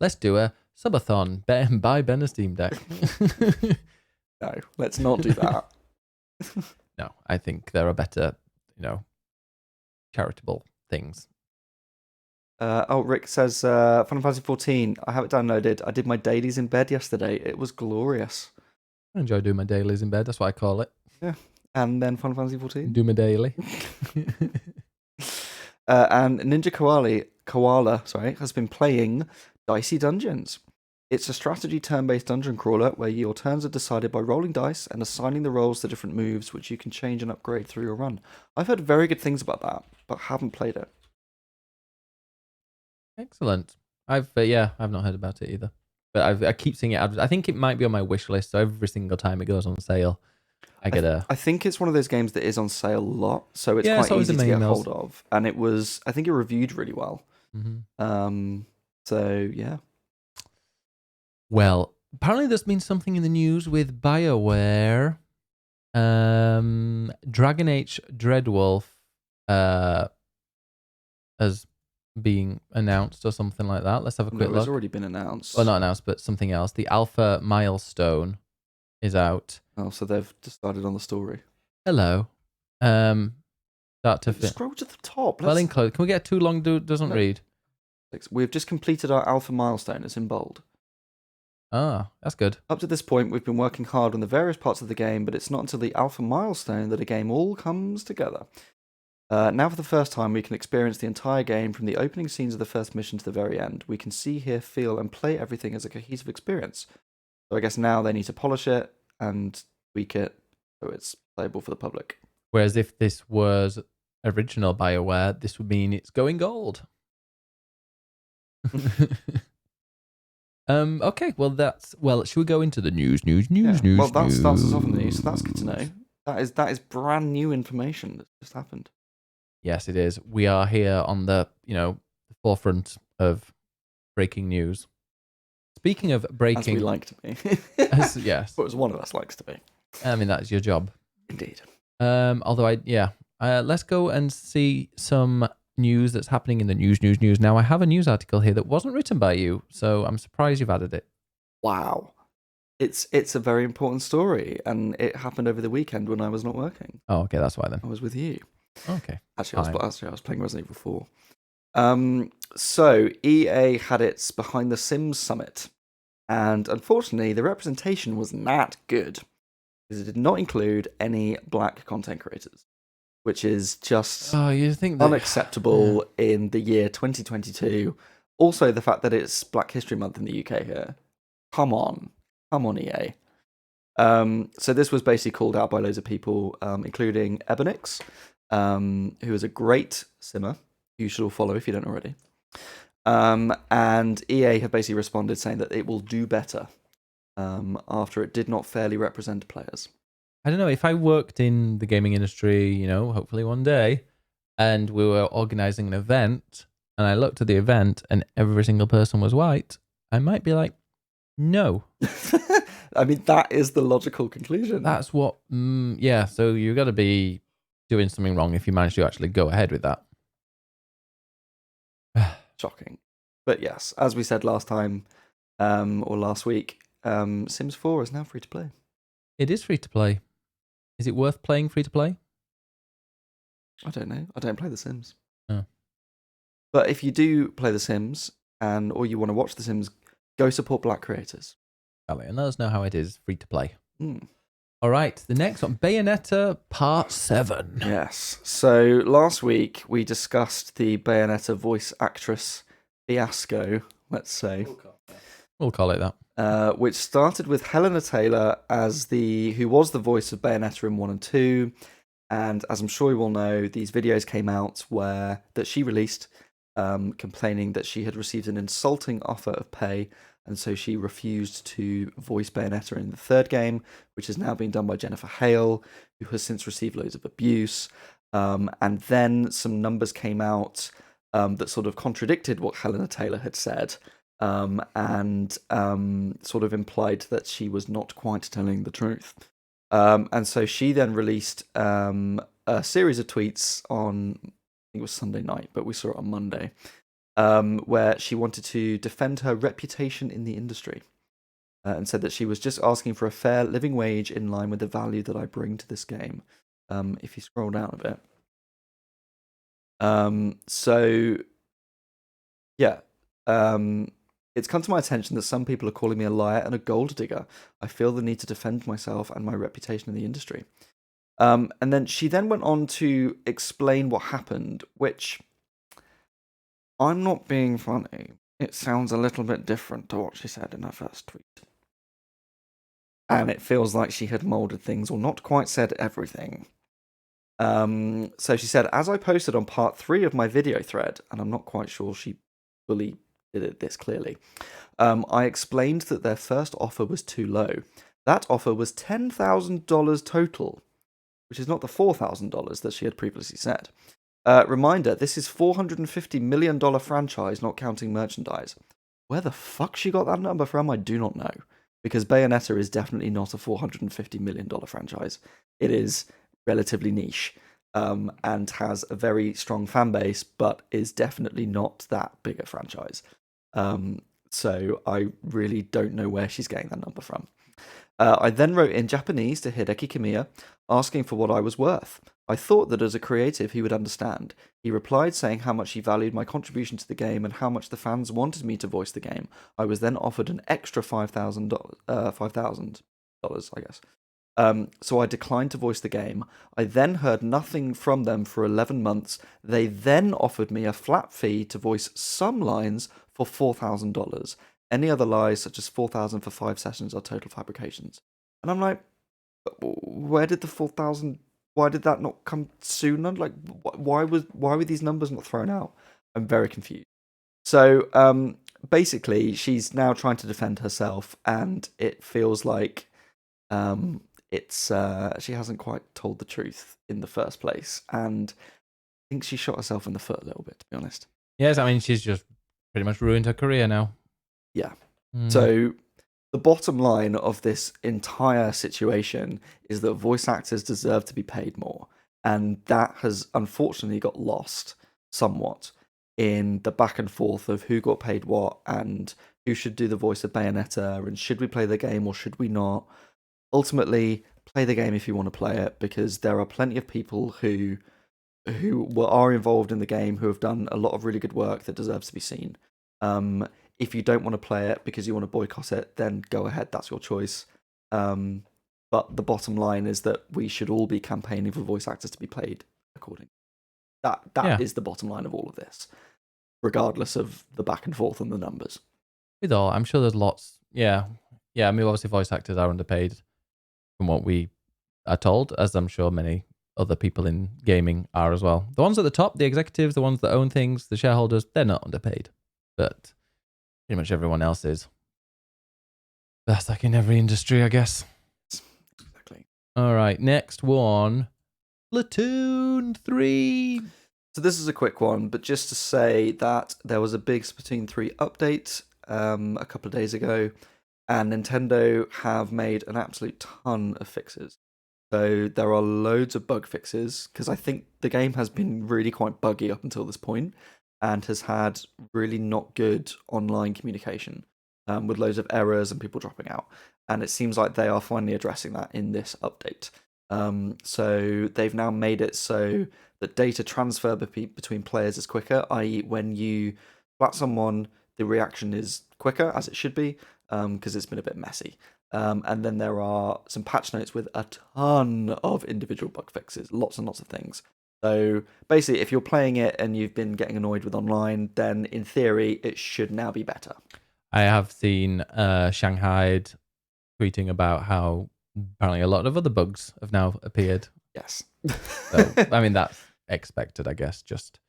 S1: Let's do a subathon. Buy Ben a Steam Deck.
S2: No, let's not do that.
S1: No, I think there are better, charitable things.
S2: Rick says, Final Fantasy XIV, I have it downloaded. I did my dailies in bed yesterday. It was glorious.
S1: I enjoy doing my dailies in bed. That's what I call it.
S2: Yeah. And then Final Fantasy XIV.
S1: Do my daily.
S2: And Ninja Koala has been playing Dicey Dungeons. It's a strategy turn-based dungeon crawler where your turns are decided by rolling dice and assigning the rolls to different moves, which you can change and upgrade through your run. I've heard very good things about that, but haven't played it.
S1: Excellent. I've not heard about it either, but I keep seeing it. I think it might be on my wish list. So every single time it goes on sale, I get a.
S2: I think it's one of those games that is on sale a lot, so it's quite easy to get hold of. And I think it reviewed really well.
S1: Mm-hmm.
S2: So yeah.
S1: Well, apparently there's been something in the news with BioWare. Dragon Age Dreadwolf, as being announced or something like that. Let's have a quick look.
S2: It's already been announced.
S1: Well, not announced, but something else. The Alpha Milestone is out.
S2: Oh, so they've decided on the story.
S1: Hello. Start to
S2: scroll to the top.
S1: Well, enclosed. Can we get too long? Doesn't read.
S2: We've just completed our Alpha Milestone. It's in bold.
S1: Ah, that's good.
S2: Up to this point, we've been working hard on the various parts of the game, but it's not until the Alpha Milestone that a game all comes together. Now for the first time, we can experience the entire game from the opening scenes of the first mission to the very end. We can see, hear, feel, and play everything as a cohesive experience. So I guess now they need to polish it and tweak it so it's playable for the public.
S1: Whereas if this was original BioWare, this would mean it's going gold. Okay, should we go into the news?
S2: Well, that starts us off in the news, so that's good to know. That is brand new information that just happened.
S1: Yes, it is. We are here on the forefront of breaking news. Speaking of breaking,
S2: as we like to be.
S1: Yes,
S2: but as one of us likes to be.
S1: I mean, that's your job.
S2: Indeed.
S1: Although let's go and see some news that's happening in the news. Now, I have a news article here that wasn't written by you, so I'm surprised you've added it.
S2: Wow. It's a very important story, and it happened over the weekend when I was not working.
S1: Oh, okay, that's why then.
S2: I was with you.
S1: Okay.
S2: Actually, I was playing Resident Evil 4. So EA had its Behind the Sims Summit, and unfortunately, the representation was not good because it did not include any black content creators, which is just unacceptable in the year 2022. Also, the fact that it's Black History Month in the UK here. Come on, EA. So this was basically called out by loads of people, including Ebonix, who is a great simmer. You should all follow if you don't already. And EA have basically responded saying that it will do better after it did not fairly represent players.
S1: I don't know, if I worked in the gaming industry, hopefully one day, and we were organizing an event, and I looked at the event and every single person was white, I might be like, no.
S2: I mean, that is the logical conclusion.
S1: That's what, so you've got to be doing something wrong if you manage to actually go ahead with that.
S2: Shocking. But yes, as we said last time, or last week, Sims 4 is now free to play.
S1: It is free to play. Is it worth playing free to play?
S2: I don't know. I don't play The Sims.
S1: Oh.
S2: But if you do play The Sims or you want to watch The Sims, go support Black creators.
S1: And let us know how it is free to play.
S2: Mm.
S1: All right, the next one, Bayonetta Part 7.
S2: Yes. So last week we discussed the Bayonetta voice actress fiasco, let's say.
S1: We'll call it that.
S2: Which started with Helena Taylor who was the voice of Bayonetta in 1 and 2. And as I'm sure you all know, these videos came out that she released complaining that she had received an insulting offer of pay, and so she refused to voice Bayonetta in the third game, which is now being done by Jennifer Hale, who has since received loads of abuse. And then some numbers came out that sort of contradicted what Helena Taylor had said, and sort of implied that she was not quite telling the truth. And so she then released a series of tweets on, I think it was Sunday night, but we saw it on Monday, where she wanted to defend her reputation in the industry and said that she was just asking for a fair living wage in line with the value that I bring to this game. If you scroll down a bit. It's come to my attention that some people are calling me a liar and a gold digger. I feel the need to defend myself and my reputation in the industry. And then she then went on to explain what happened, which, I'm not being funny, it sounds a little bit different to what she said in her first tweet. And it feels like she had moulded things or not quite said everything. So she said, as I posted on part 3 of my video thread, and I'm not quite sure she fully did it this clearly, I explained that their first offer was too low. That offer was $10,000 total, which is not the $4,000 that she had previously said. Reminder, this is $450 million franchise, not counting merchandise. Where the fuck she got that number from, I do not know. Because Bayonetta is definitely not a $450 million franchise. It is relatively niche, and has a very strong fan base, but is definitely not that big a franchise. So I really don't know where she's getting that number from. I then wrote in Japanese to Hideki Kamiya, asking for what I was worth. I thought that as a creative he would understand. He replied saying how much he valued my contribution to the game and how much the fans wanted me to voice the game. I was then offered an extra $5,000, I guess. So I declined to voice the game. I then heard nothing from them for 11 months. They then offered me a flat fee to voice some lines for $4,000. Any other lies, such as $4,000 for 5 sessions, are total fabrications. And I'm like, where did the 4,000? Why did that not come sooner? Like, why were these numbers not thrown out? I'm very confused. So basically, she's now trying to defend herself, and it feels like she hasn't quite told the truth in the first place, and I think she shot herself in the foot a little bit, to be honest.
S1: Yes, I mean, she's just pretty much ruined her career now.
S2: Yeah. So the bottom line of this entire situation is that voice actors deserve to be paid more, and that has unfortunately got lost somewhat in the back and forth of who got paid what and who should do the voice of Bayonetta, and should we play the game or should we not. Ultimately, play the game if you want to play it, because there are plenty of people who are involved in the game who have done a lot of really good work that deserves to be seen. If you don't want to play it because you want to boycott it, then go ahead, that's your choice. But the bottom line is that we should all be campaigning for voice actors to be paid accordingly. That is the bottom line of all of this, regardless of the back and forth and the numbers.
S1: With all, I'm sure there's lots. Yeah. I mean, obviously, voice actors are underpaid from what we are told, as I'm sure many other people in gaming are as well. The ones at the top, the executives, the ones that own things, the shareholders, they're not underpaid. But pretty much everyone else is. That's like in every industry, I guess.
S2: Exactly.
S1: All right, next one. Splatoon 3.
S2: So this is a quick one, but just to say that there was a big Splatoon 3 update a couple of days ago, and Nintendo have made an absolute ton of fixes. So there are loads of bug fixes, because I think the game has been really quite buggy up until this point. and has had really not good online communication, with loads of errors and people dropping out. And it seems like they are finally addressing that in this update. So they've now made it so that data transfer between players is quicker, i.e., when you flat someone, the reaction is quicker, as it should be, because it's been a bit messy. And then there are some patch notes with a ton of individual bug fixes, lots and lots of things. So basically, if you're playing it and you've been getting annoyed with online, then in theory, it should now be better.
S1: I have seen Shanghai tweeting about how apparently a lot of other bugs have now appeared.
S2: Yes.
S1: So, I mean, that's expected, I guess. Just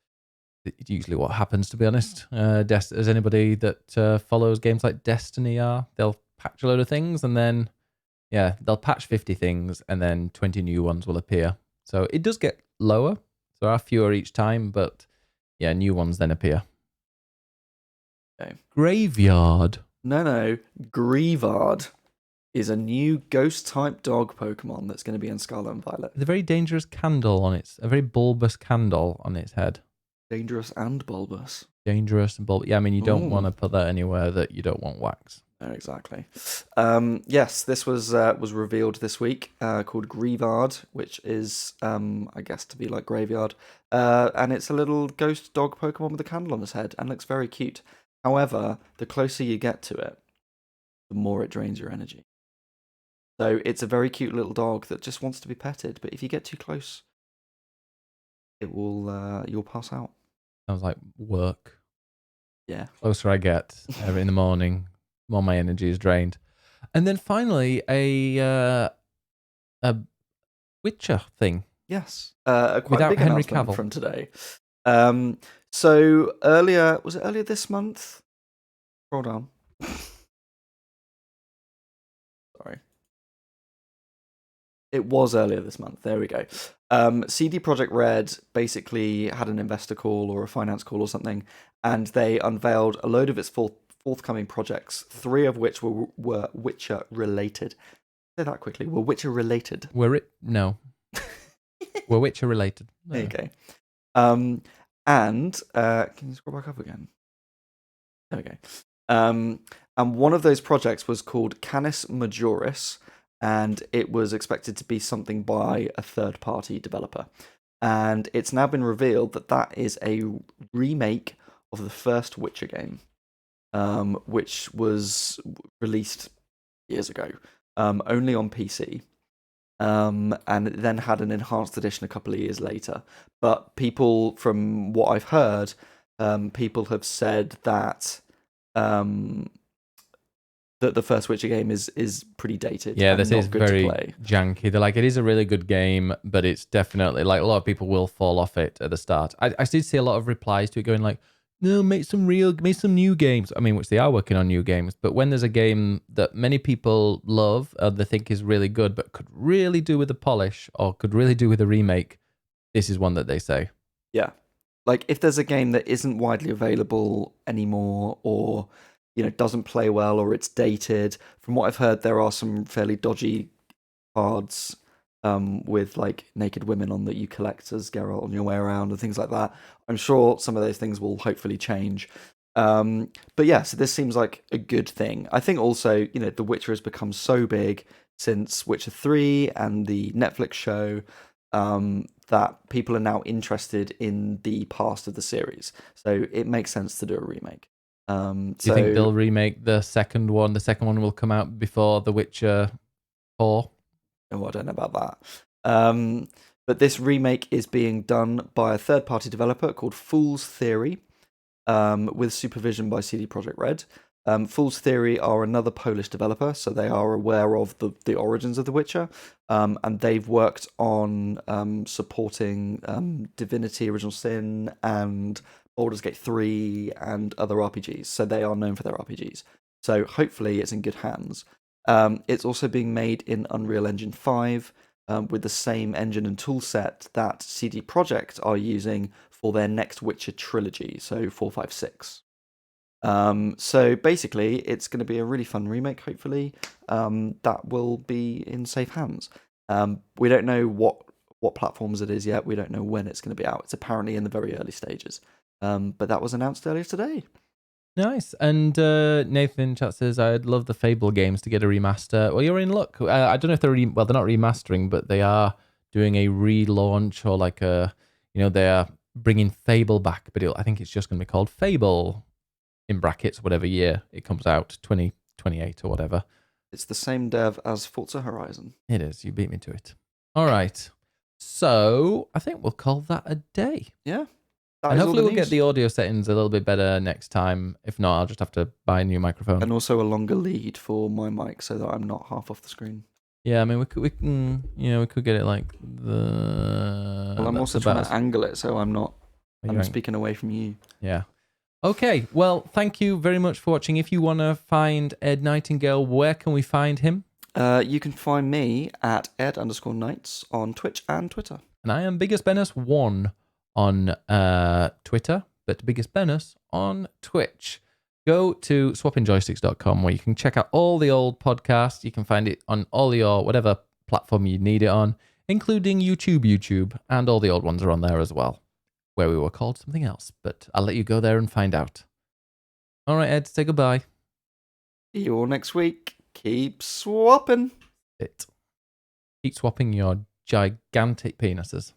S1: it's usually what happens, to be honest. As anybody that follows games like Destiny are, they'll patch a load of things and then, yeah, they'll patch 50 things and then 20 new ones will appear. So it does get lower. So there are fewer each time, but yeah, new ones then appear.
S2: Okay.
S1: Graveyard.
S2: No. Grievard is a new ghost-type dog Pokemon that's going to be in Scarlet and Violet.
S1: With a very dangerous candle on its, a very bulbous candle on its head.
S2: Dangerous and bulbous.
S1: Dangerous and bulbous. Yeah, I mean, you don't want to put that anywhere that you don't want wax.
S2: No, exactly. Yes, this was revealed this week, called Grievard, which is, I guess, to be like Graveyard. And it's a little ghost dog Pokemon with a candle on its head and looks very cute. However, the closer you get to it, the more it drains your energy. So it's a very cute little dog that just wants to be petted, but if you get too close, it will you'll pass out.
S1: Sounds like work.
S2: Yeah.
S1: Closer I get in the morning, more my energy is drained. And then finally, a Witcher thing.
S2: Yes. Quite
S1: Without
S2: a big
S1: Henry
S2: announcement
S1: Cavill.
S2: from today. So earlier, was it earlier this month? Scroll down. Sorry. It was earlier this month. There we go. CD Projekt Red basically had an investor call or a finance call or something, and they unveiled a load of its forthcoming projects, 3 of which were Witcher related. Say that quickly. Were Witcher related?
S1: No. We're Witcher related. No.
S2: There you go. And can you scroll back up again? There we go. And one of those projects was called Canis Majoris, and it was expected to be something by a third-party developer. And it's now been revealed that that is a remake of the first Witcher game, which was released years ago, only on PC. And it then had an enhanced edition a couple of years later. But people, from what I've heard, people have said that that the first Witcher game is pretty dated.
S1: Yeah,
S2: and
S1: this
S2: not
S1: is
S2: good
S1: very
S2: to play.
S1: janky. They're like, it is a really good game, but it's definitely like a lot of people will fall off it at the start. I did see a lot of replies to it going like, no, make some new games. I mean, which they are working on new games, but when there's a game that many people love, they think is really good, but could really do with a polish or could really do with a remake, this is one that they say.
S2: Yeah. Like, if there's a game that isn't widely available anymore, or doesn't play well, or it's dated. From what I've heard, there are some fairly dodgy cards with like naked women on that you collect as Geralt on your way around and things like that. I'm sure some of those things will hopefully change. But yeah, so this seems like a good thing. I think also, The Witcher has become so big since Witcher 3 and the Netflix show that people are now interested in the past of the series. So it makes sense to do a remake.
S1: Do you think they'll remake the second one? The second one will come out before The Witcher 4?
S2: Oh, I don't know about that. But this remake is being done by a third-party developer called Fool's Theory, with supervision by CD Projekt Red. Fool's Theory are another Polish developer, so they are aware of the origins of The Witcher, and they've worked on supporting Divinity: Original Sin and Baldur's Gate 3 and other RPGs, so they are known for their RPGs. So hopefully it's in good hands. It's also being made in Unreal Engine 5 with the same engine and toolset that CD Projekt are using for their next Witcher trilogy, so 4, 5, 6. So basically, it's going to be a really fun remake, hopefully, that will be in safe hands. We don't know what platforms it is yet. We don't know when it's going to be out. It's apparently in the very early stages. But that was announced earlier today.
S1: Nice. And Nathan chat says, I'd love the Fable games to get a remaster. Well, you're in luck. I don't know if they're they're not remastering, but they are doing a relaunch or like they are bringing Fable back. But I think it's just going to be called Fable in brackets, whatever year it comes out, 2028 or whatever.
S2: It's the same dev as Forza Horizon.
S1: It is. You beat me to it. All right. So I think we'll call that a day.
S2: Yeah.
S1: And hopefully we'll get the audio settings a little bit better next time. If not, I'll just have to buy a new microphone.
S2: And also a longer lead for my mic so that I'm not half off the screen.
S1: Yeah, I mean, we could get it like the...
S2: Well, I'm also trying to angle it so I'm speaking away from you.
S1: Yeah. Okay, well, thank you very much for watching. If you want to find Ed Nightingale, where can we find him?
S2: You can find me at ed_nights on Twitch and Twitter.
S1: And I am Biggest Benus 1 on Twitter, but Biggest Benus on Twitch. Go to swappingjoysticks.com where you can check out all the old podcasts. You can find it on all your whatever platform you need it on, including YouTube, and all the old ones are on there as well, where we were called something else. But I'll let you go there and find out. All right, Ed, say goodbye.
S2: See you all next week. Keep swapping.
S1: Keep swapping your gigantic penises.